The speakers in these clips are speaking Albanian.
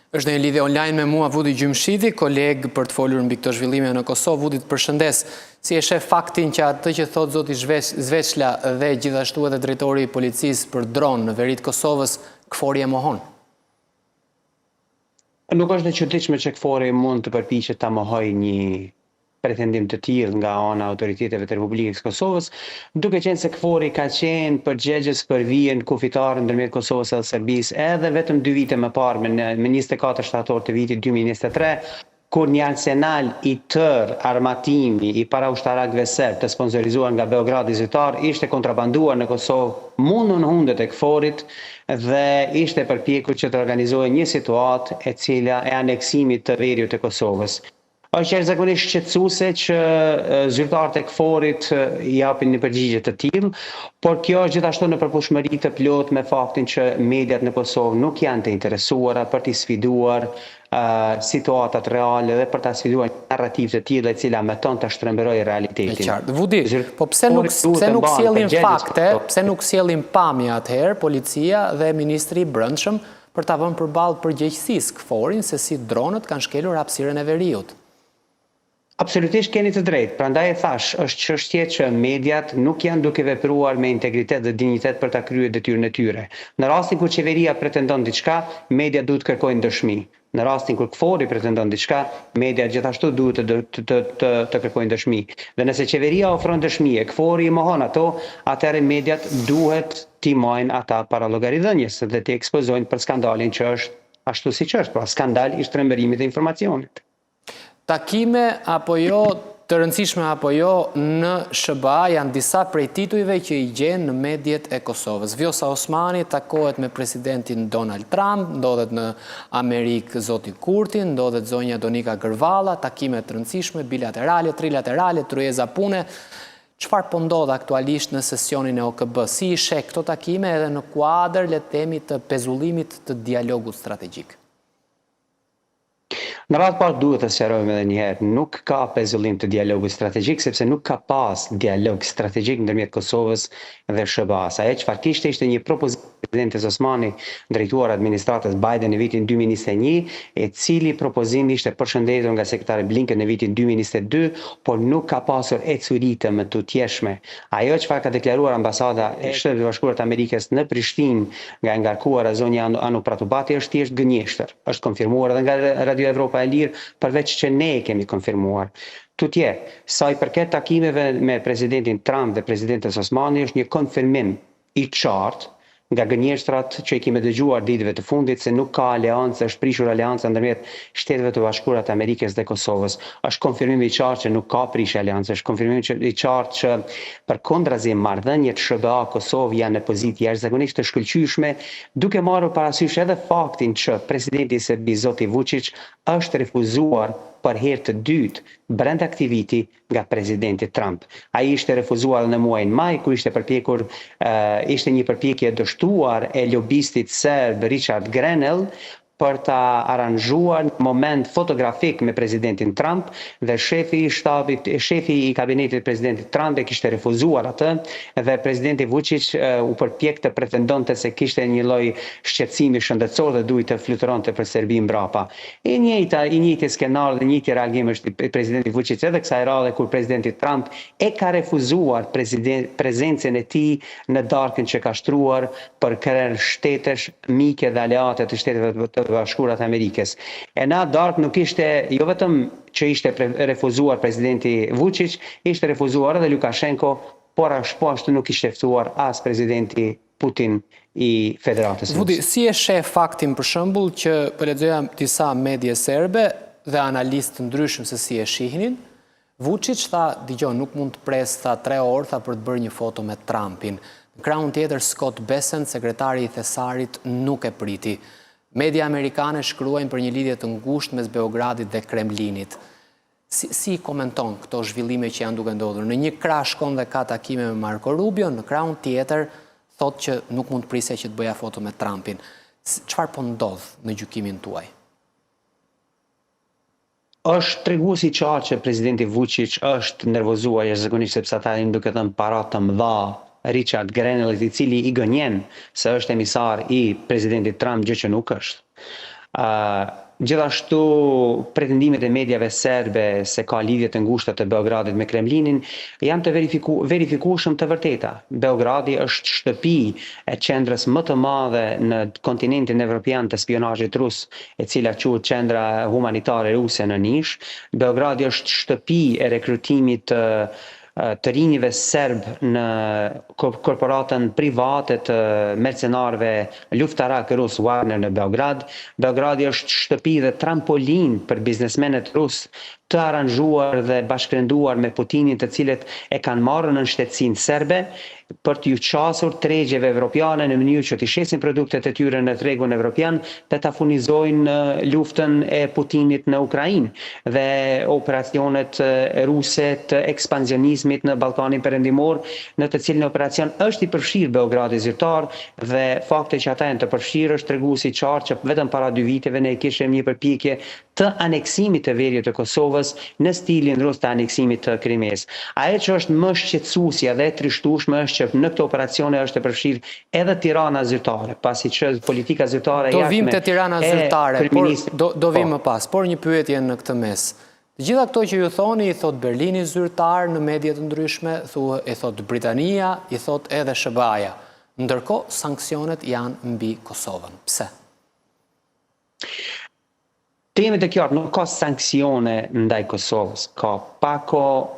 Është në lidhje online me mua Vudi Gjymshiti, kolegë për të folur mbi këto zhvillime në Kosovë. Vudi, të përshëndes. Si e sheh faktin që atë që thot zoti Zveçla dhe gjithashtu edhe drejtori i policisë për dronë në veri të Kosovës, KFOR-i e mohon? Nuk është e çuditshme që KFOR-i mund të përpiqet ta mohojë një pretendim të tillë nga ana autoriteteve të Republikës Kosovës, duke qenë se KFOR-i ka qenë përgjegjës për vijën kufitare ndërmjet Kosovës dhe Serbisë edhe vetëm 2 vite më parë, me 24 shtator të vitit 2023, kur një arsenal i tërë armatimi i paraushtarakëve serb të sponsorizuar nga Beogradi zyrtar ishte kontrabanduar në Kosovë mundun hundet e KFOR-it dhe ishte përpjekur që të organizohej një situatë e cila e aneksimit të veriut të Kosovës. Është jashtëzakonisht shqetësuese që zyrtarët e KFOR-it japin një përgjigje të tillë, por kjo është gjithashtu në përputhshmëri të plotë me faktin që mediat në Kosovë nuk janë të interesuara për të sfiduar situatat reale dhe për të sfiduar narrativ të tilla e cila meton të shtrembërojë realitetin. E qartë. Vudi, po pse nuk sjellin fakte, pse nuk sjellin pamje atëherë policia dhe ministri i Brendshëm për ta vënë përballë përgjegjësisë KFOR-in se si dronët kanë shkelur hapësirën e veriut? Absolutisht keni të drejtë, prandaj e thash, është çështje që mediat nuk janë duke vepruar me integritet dhe dinjitet për ta kryer detyrën e tyre. Në rastin kur qeveria pretendon diçka, mediat duhet të kërkojnë dëshmi. Në rastin kur KFOR-i pretendon diçka, mediat gjithashtu duhet të kërkojnë dëshmi. Dhe nëse qeveria ofron dëshmi e KFOR-i i mohon ato, atëherë mediat duhet t'i mohojnë ata para llogaridhënies dhe t'i ekspozojnë për skandalin që është ashtu siç është, pra skandal i shtrembërimit të informacionit. Takime apo jo, të rëndësishme apo jo, në SBA janë disa prej titujve që i gjenë në mediat e Kosovës. Vjosa Osmani takohet me presidentin Donald Trump, ndodhet në Amerikë zoti Kurti, ndodhet zonja Donika Gërvalla, takime të rëndësishme, bilaterale, trilaterale, tryeza pune. Çfarë po ndodh aktualisht në sesionin e OKB? Si i sheh këto takime edhe në kuadër, le të themi, të pezullimit të dialogut strategjik? Në radhë parë duhet të sqarojmë edhe një herë, nuk ka pezullim të dialogut strategjik sepse nuk ka pas dialog strategjik ndërmjet Kosovës dhe SBA-s. Ajo çfarë kishte ishte një propozim presidentes Osmani drejtuar administratës Biden në vitin 2021, e cili propozim ishte përshëndetur nga sekretari Blinken në vitin 2022, por nuk ka pasur ecuritë më të tjeshme. Ajo çfarë ka deklaruar ambasada e Shtetit të Bashkuar të Amerikës në Prishtinë nga e ngarkuara zonja Anu Pratubati është thjesht gënjeshtër. Është konfirmuar edhe nga Radio Evropa e Lirë, përveç që ne e kemi konfirmuar. Tutje, sa i përket takimeve me presidentin Trump dhe presidentes Osmani, është një konfirmim i qartë nga gënjeshtrat që i kemi dëgjuar ditëve të fundit se nuk ka aleancë, është prishur aleanca ndërmjet Shteteve të Bashkuara të Amerikës dhe Kosovës. Është konfirmim i qartë që nuk ka prishje aleancë, është konfirmim i qartë që përkundrazi marrëdhëniet SBA Kosovë janë në pozitë jashtëzakonisht të shkëlqyeshme, duke marrur parasysh edhe faktin që presidenti i Serbisë zoti Vučić është refuzuar për herë të dytë brenda aktiviti nga presidenti Trump. Ai ishte refuzuar në muajin maj, ku ishte një përpjekje dështuar e lobistit serb Richard Grenell për ta aranjuar një moment fotografik me presidentin Trump dhe shefi i kabinetit presidentit Trump e kishte refuzuar atë dhe presidenti Vučić u përpjek të pretendonte se kishte një lloj shqetësimi shëndetësor dhe duhej të fluturonte për Serbi mbrapa. I njëjti skenar dhe njëjti reagim është i presidentit Vučić edhe kësaj radhe kur presidenti Trump e ka refuzuar prezencën e tij në darkën që ka shtruar për kryer shtetesh mike dhe aleate të Shteteve të Bashkuara të Amerikës. E në atë darkë nuk ishte jo vetëm që ishte refuzuar presidenti Vučić, ishte refuzuar edhe Lukashenko, por ashtu nuk ishte ftuar as presidenti Putin i Federatës Ruse. Vudi, si e sheh faktin për shembull që po lexoja disa medie serbe dhe analistë ndryshëm se si e shihnin, Vučić tha, dëgjoj, nuk mund të pres 3 orë për të bërë një foto me Trumpin. Në krahun tjetër Scott Bessent, sekretari i Thesarit, nuk e priti. Media amerikane shkruajnë për një lidhje të ngushtë mes Beogradit dhe Kremlinit. Si komenton këto zhvillime që janë duke ndodhur? Në një krah shkon dhe ka takime me Marco Rubio, në krahun tjetër thotë që nuk mund të prisej që të bëja foto me Trumpin. Çfarë po ndodh në gjykimin tuaj? Është treguesi i qartë që presidenti Vučić është nervozuar jashtëzakonisht sepse ata janë duke dhënë para të mëdha Richard Grenell, i cili i gënjen se është emisar i presidentit Trump, gjë që nuk është. Gjithashtu pretendimet e mediave serbe se ka lidhje të ngushta të Beogradit me Kremlinin janë të verifikueshëm të vërteta. Beogradi është shtëpi e qendrës më të madhe në kontinentin evropian të spionazhit rus, e cila quhet qendra humanitare ruse në Nish. Beogradi është shtëpi e rekrutimit të rinjve serb në korporatën private të mercenarëve luftarak rus Wagner në Beograd. Beogradi është shtëpi dhe trampolin për biznesmenet rus të aranxuar dhe bashkërenduar me Putinin, të cilët e kanë marrë në shtetësinë serbe për t'ju qasur tregjeve evropiane në mënyrë që t'i shesin produktet e tyre në tregun evropian dhe ta furnizojnë luftën e Putinit në Ukrainë dhe operacionet ruse të ekspansionizmit në Ballkanin Perëndimor, në të cilin operacion është i përfshirë Beogradi zyrtar, dhe fakti që ata janë të përfshirë është treguesi i qartë që vetëm para 2 viteve ne kishim një përpjekje të aneksimit të veriut të Kosovës në stilin rus të aneksimit të Krimes. Ajo që është më shqetësuesja dhe trishtueshme është që në këtë operacione është të përfshirë edhe Tirana zyrtare, pasi që politika zyrtare do vim te Tirana zyrtare, por do vim më pas, por një pyetje në këtë mes. Të gjitha këto që ju thoni, i thot Berlini zyrtar në media të ndryshme, i thot Britania, i thot edhe SBA-ja. Ndërkohë sanksionet janë mbi Kosovën. Pse? Temet e qartë, nuk ka sanksione ndaj Kosovës, ka pako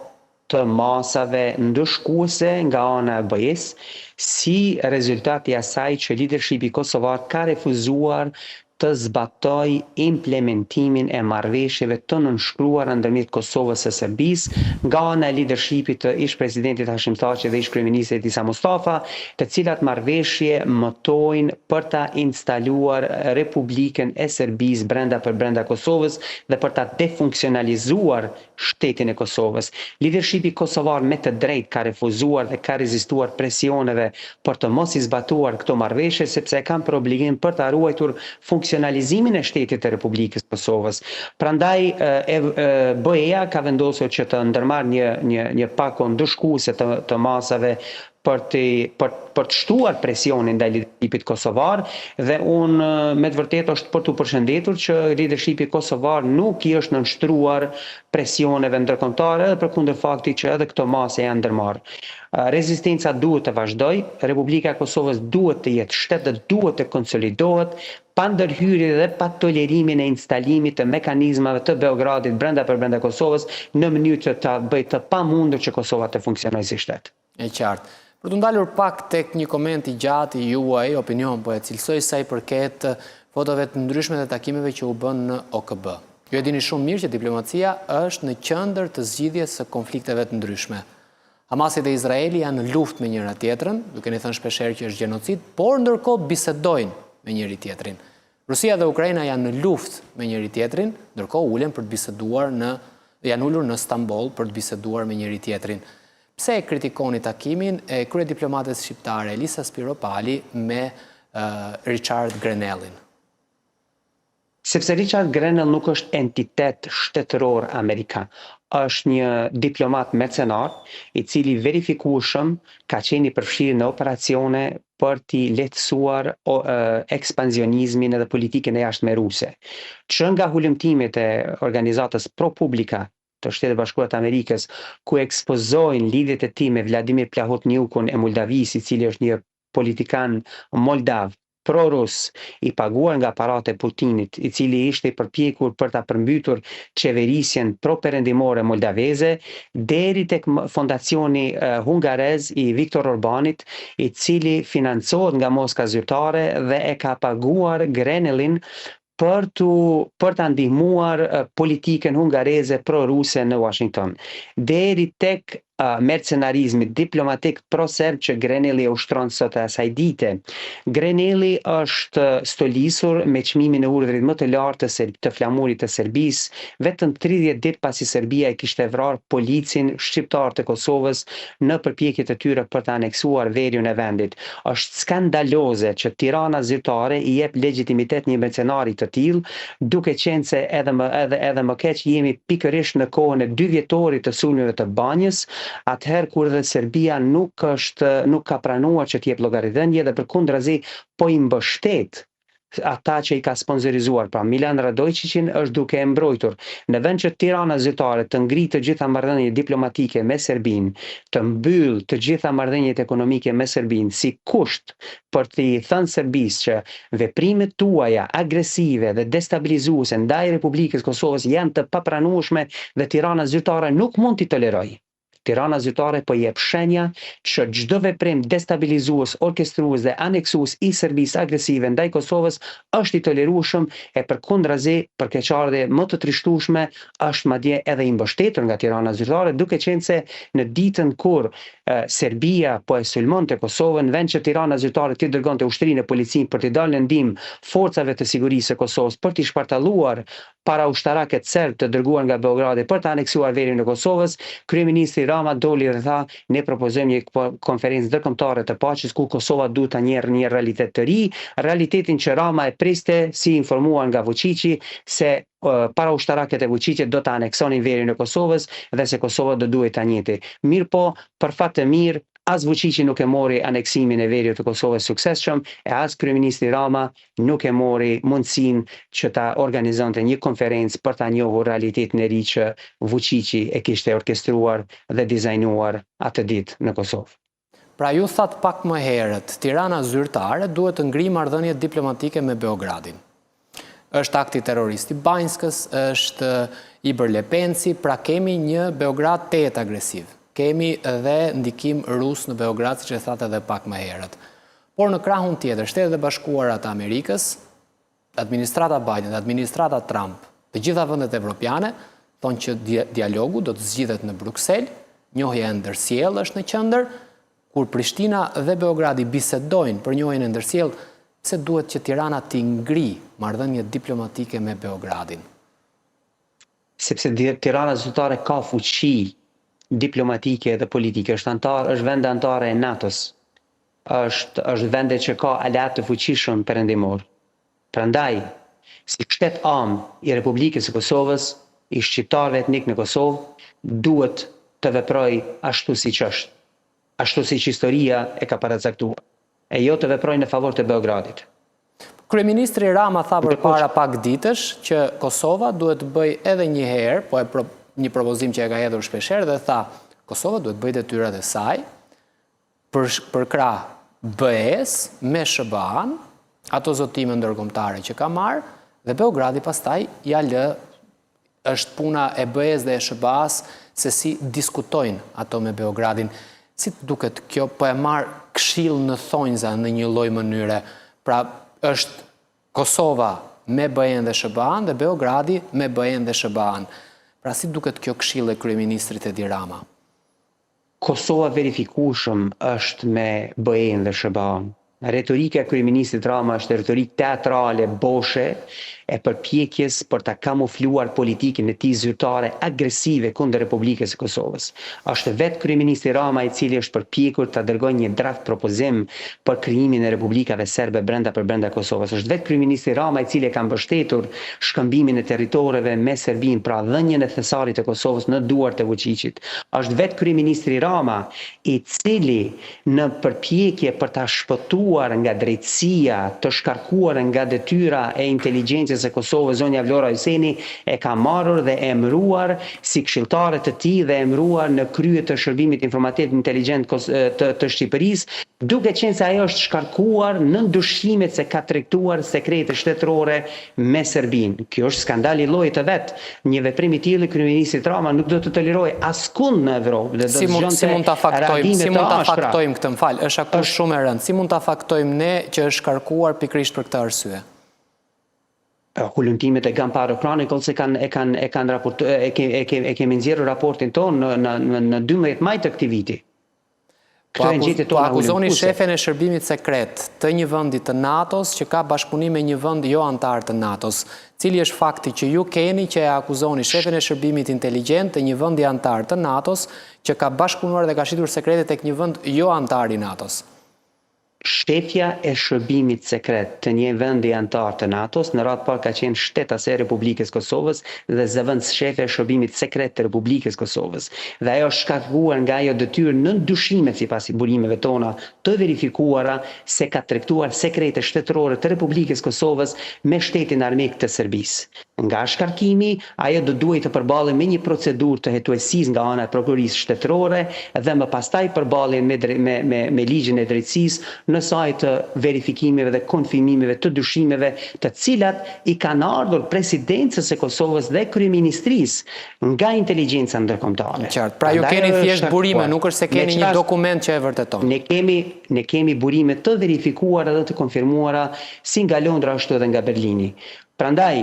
të masave ndëshkuese nga ana e BE-s, si rezultati i asaj që leadershipi kosovar ka refuzuar të zbatoj implementimin e marrëveshjeve të nënshkruara ndërmjet Kosovës e Serbisë nga ana e leadershipit të ish-presidentit Hashim Thaçi dhe ish-kryeministit Isa Mustafa, të cilat marrëveshje mëtojnë për ta instaluar Republikën e Serbisë brenda Kosovës dhe për ta defunksionalizuar shtetin e Kosovës. Leadershipi kosovar me të drejtë ka refuzuar dhe ka rezistuar presioneve për të mos i zbatuar këto marrëveshje, sepse kanë për obligim për ta ruajtur funksionalizimin e shtetit të Republikës Kosovës. Prandaj BE-ja ka vendosur që të ndërmarrë një pako ndëshkuese të masave për të shtuar presionin ndaj leadershipit kosovar, dhe unë me të vërtetë është për t'u përshëndetur që leadershipi kosovar nuk i është nënshtruar presioneve ndërkombëtare, edhe përkundër faktit që edhe këto mase janë ndërmarrë. Rezistenca duhet të vazhdoj, Republika e Kosovës duhet të jetë shtet dhe duhet të konsolidohet, pa ndërhyrje dhe pa tolerimin e instalimit të mekanizmave të Beogradit brenda Kosovës, në mënyrë që ta bëjë të pamundur që Kosova të funksionojë si shtet. E qartë. Për të ndalur pak tek një koment i gjatë i juaj, opinion, po e cilësoj sa i përket fotove të ndryshme dhe takimeve që u bën në OKB. Ju e dini shumë mirë që diplomacia është në qendër të zgjidhjes së konflikteve të ndryshme. Hamasi dhe Izraeli janë në luftë me njëra tjetrën, duke ne thënë shpeshherë që është gjenocid, por ndërkohë bisedojnë me njëri tjetrin. Rusia dhe Ukraina janë në luftë me njëri tjetrin, ndërkohë ulen për të biseduar janë ulur në Stamboll për të biseduar me njëri tjetrin. Pse e kritikoni takimin e kryediplomates shqiptare Elisa Spiropali me Richard Grenellin? Sepse Richard Grenell nuk është entitet shtetëror amerikan, është një diplomat mercenar i cili verifikueshëm ka qenë i përfshirë në operacione për t'i lehtësuar ekspansionizmin edhe politikën e jashtme ruse. Që nga hulumtimet e organizatës ProPublica të Shtetet Bashkuara të Amerikës, ku ekspozojnë lidhjet e tij me Vladimir Plahotniukun e Moldavisë, i cili është një politikan moldav pro-rus, i paguar nga aparati e Putinit, i cili ishte i përpjekur për ta përmbytur qeverisjen pro-perëndimore moldaveze, deri tek fondacioni hungarez i Viktor Orbanit, i cili financohet nga Moska zyrtare dhe e ka paguar Grenellin për ta ndihmuar politikën hungareze pro-ruse në Washington. Deri tek mercenarizmi diplomatik pro-serb që Grenelli e ushtron sot e asaj dite. Grenelli është stolisur me çmimin e urdhrit më të lartë të flamurit të Serbisë, vetëm 30 ditë pasi Serbia e kishte vrarë policin shqiptar të Kosovës në përpjekjet e tyre për të aneksuar veriun e vendit. Është skandaloze që Tirana zyrtare i jep legjitimitet një mercenari të tillë, duke qenë se edhe më keq jemi pikërisht në kohën e 2 vjetorit të sulmeve të Banjës, atëherë kur dhe Serbia nuk ka pranuar që t'jep llogaridhënie dhe përkundrazi po i mbështet ata që i ka sponsorizuar, pra Milan Radojčićin është duke e mbrojtur. Në vend që Tirana zyrtare të ngritë të gjitha marrëdhëniet diplomatike me Serbinë, të mbyll të gjitha marrëdhëniet ekonomike me Serbinë si kusht për të i thënë Serbisë që veprimet tuaja agresive dhe destabilizuese ndaj Republikës Kosovës janë të papranueshme dhe Tirana zyrtare nuk mund t'i tolerojë. Tirana zyrtare po jep shenja që çdo veprim destabilizues, orkestrues dhe aneksues i Serbisë agresive ndaj Kosovës është i tolerueshëm e përkundrazi për keqardhje më të trishtueshme është madje edhe i mbështetur nga Tirana zyrtare, duke qenë se në ditën kur Serbia po e sulmonte Kosovën, vend që Tirana zyrtare t'i dërgonte ushtrinë e policinë për t'i dalë në ndihmë forcave të sigurisë së Kosovës për t'i shpartalluar para ushtarakët serb të dërguar nga Beogradi për të aneksuar veriun e Kosovës, kryeministri Rama doli dhe tha, ne propozojmë një konferencë ndërkombëtare të paqes ku Kosova duhet ta njerë një realitet të ri, realitetin që Rama e priste si informuar nga Vučići se para ushtarakët e Vučićit do të aneksonin veriun e Kosovës dhe se Kosova do duhet ta njëjti. Mirë po, për fat të mirë, as Vučići nuk e mori aneksimin e veriut të Kosovës suksesshëm, e as kryeministri Rama nuk e mori mundësinë që ta organizonte një konferencë për ta njohur realitetin e ri që Vučići e kishte orkestruar dhe dizajnuar atë ditë në Kosovë. Pra ju thatë pak më herët, Tirana zyrtare duhet të ngrijë marrëdhënie diplomatike me Beogradin. Është akti terrorist i Banjskës, është i Bërlepenci, pra kemi një Beograd tejet agresiv. Kemi edhe ndikim rus në Beograd, siç e thatë edhe pak më herët. Por në krahun tjetër, Shtetet e Bashkuara të Amerikës, administrata Biden dhe administrata Trump, të gjitha vendet evropiane thonë që dialogu do të zgjidhet në Bruksel, njohja e ndërsjellë është në qendër, kur Prishtina dhe Beogradi bisedojnë për njohjen e ndërsjellë, se duhet që Tirana t'i ngrijë marrëdhënie diplomatike me Beogradin. Sepse Tirana zyrtare ka fuqi diplomatike dhe politike, është vend antare e NATO-s, është vende që ka aleat të fuqishëm perëndimor. Prandaj, si shtet am i Republikës së Kosovës, i shqiptarëve etnik në Kosovë, duhet të veproj ashtu siç është, ashtu siç historia e ka paracaktuar, e jo të veproj në favor të Beogradit. Kryeministri Rama tha përpara pak ditësh që Kosova duhet të bëjë edhe një herë, një propozim që e ka hedhur shpeshherë dhe tha, Kosova duhet bëjë detyrat e saj për krah BE-s me SBA-n, ato zotime ndërkombëtare që ka marrë, dhe Beogradi pastaj ja lë, është puna e BE-s dhe e SBA-s se si diskutojnë ato me Beogradin. Si të duket kjo, po e marr këshill në thonjza në një lloj mënyre. Pra është Kosova me BE-n dhe SBA-n dhe Beogradi me BE-n dhe SBA-n. Pra si duket kjo këshill e kryeministrit Edi Rama? Kosova verifikueshëm është me BE-n dhe SBA-n. Retorika e kryeministrit Rama është retorikë teatrale, boshe, e përpjekjes për ta kamufluar politikën e tij zyrtare agresive kundër Republikës së Kosovës. Është vetë kryeministri Rama i cili është përpjekur ta dërgojë një draft propozim për krijimin e republikave serbe brenda Kosovës. Është vetë kryeministri Rama i cili ka mbështetur shkëmbimin e territoreve me Serbinë, pra dhënien e thesarit të Kosovës në duart e Vučićit. Është vetë kryeministri Rama i cili në përpjekje për ta shpëtuar nga drejtësia, të shkarkuar nga detyra e inteligjencës e Kosovës, zonja Vlora Hyseni e ka marrur dhe emëruar si këshilltare të tij dhe emëruar në krye të shërbimit informativ inteligjent të Shqipërisë, duke qenë se ajo është shkarkuar në ndyshimet se ka tregtuar sekrete shtetërore me Serbinë. Kjo është skandal i llojit të vet. Një veprim i tillë kryeministrit Rama nuk do të tolerojë askund në Evropë. Si mund ta faktojmë këtë, më fal, është akuz shumë e rëndë. Si mund ta faktojmë ne që është shkarkuar pikërisht për këtë arsye? Hulumtimet e Gamparo Chronicles e kemi nxjerrur raportin tonë në 12 maj të këtij viti. Po akuzoni shefin e shërbimit sekret të një vendi të NATO-s që ka bashkëpunim me një vend jo antar të NATO-s. Cili është fakti që ju keni që e akuzoni shefin e shërbimit inteligjent të një vendi antar të NATO-s që ka bashkëpunuar dhe ka shitur sekrete tek një vend jo antar i NATO-s? shefja e shërbimit sekret të një vendi antar të NATO-s, në radhë parë ka qenë shtetase e Republikës Kosovës dhe zëvendës shefja e shërbimit sekret të Republikës Kosovës. Dhe ajo është shkaktuar nga ajo detyrë nën dyshime sipas burimeve tona të verifikuara se ka tregtuar sekrete shtetërore të Republikës Kosovës me shtetin armik të Serbisë. Nga shkarkimi, ajo do duhet të përballet me një procedurë të hetuesisë nga ana e prokurisë shtetërore dhe më pastaj përballen me ligjin e drejtësisë në saj të verifikimeve dhe konfirmimeve të dyshimeve të cilat i kanë ardhur presidencës së Kosovës dhe kryeministrisë nga inteligjenca ndërkombëtare. Qartë. Pra ju keni thjesht burime, nuk është se keni një dokument që e vërteton. Ne kemi burime të verifikuara dhe të konfirmuara si nga Londra ashtu edhe nga Berlini. Prandaj,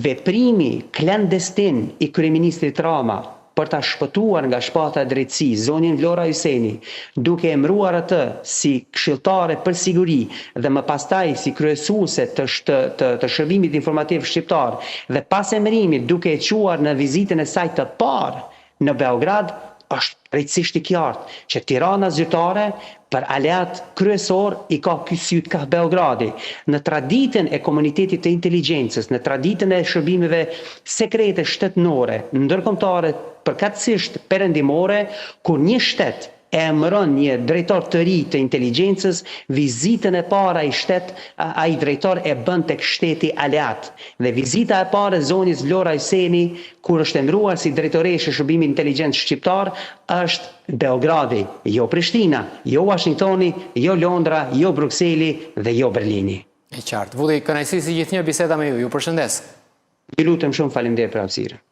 veprimi klandestin i kryeministrit Rama për ta shpëtuar nga shpata e drejtësisë zonin Vlora Hyseni, duke emëruar atë si këshilltare për siguri dhe më pastaj si kryesuese të shërbimit informativ shqiptar dhe pas emërimit duke e quar në vizitën e saj të parë në Beograd, është drejtësisht i qartë që Tirana zyrtare për aleat kryesor i ka ky syt ka Beogradi. Në traditën e komunitetit të inteligjencës, në traditën e shërbimeve sekrete shtetënore, ndërkombëtare, përkatësisht perëndimore, kur një shtet e emëron një drejtor të ri të inteligjencës, vizitën e parë ai drejtor e bën tek shteti aleat. Dhe vizita e parë e zonës Vlora Hyseni, kur është emëruar si drejtoreshe e shërbimit inteligjencë shqiptar, është Beogradi, jo Prishtina, jo Washingtoni, jo Londra, jo Brukseli dhe jo Berlini. E qartë. Vudi, kënaqësi si gjithnjë biseda me ju. Ju përshëndes. Ju lutem shumë, faleminderit për hapësirën.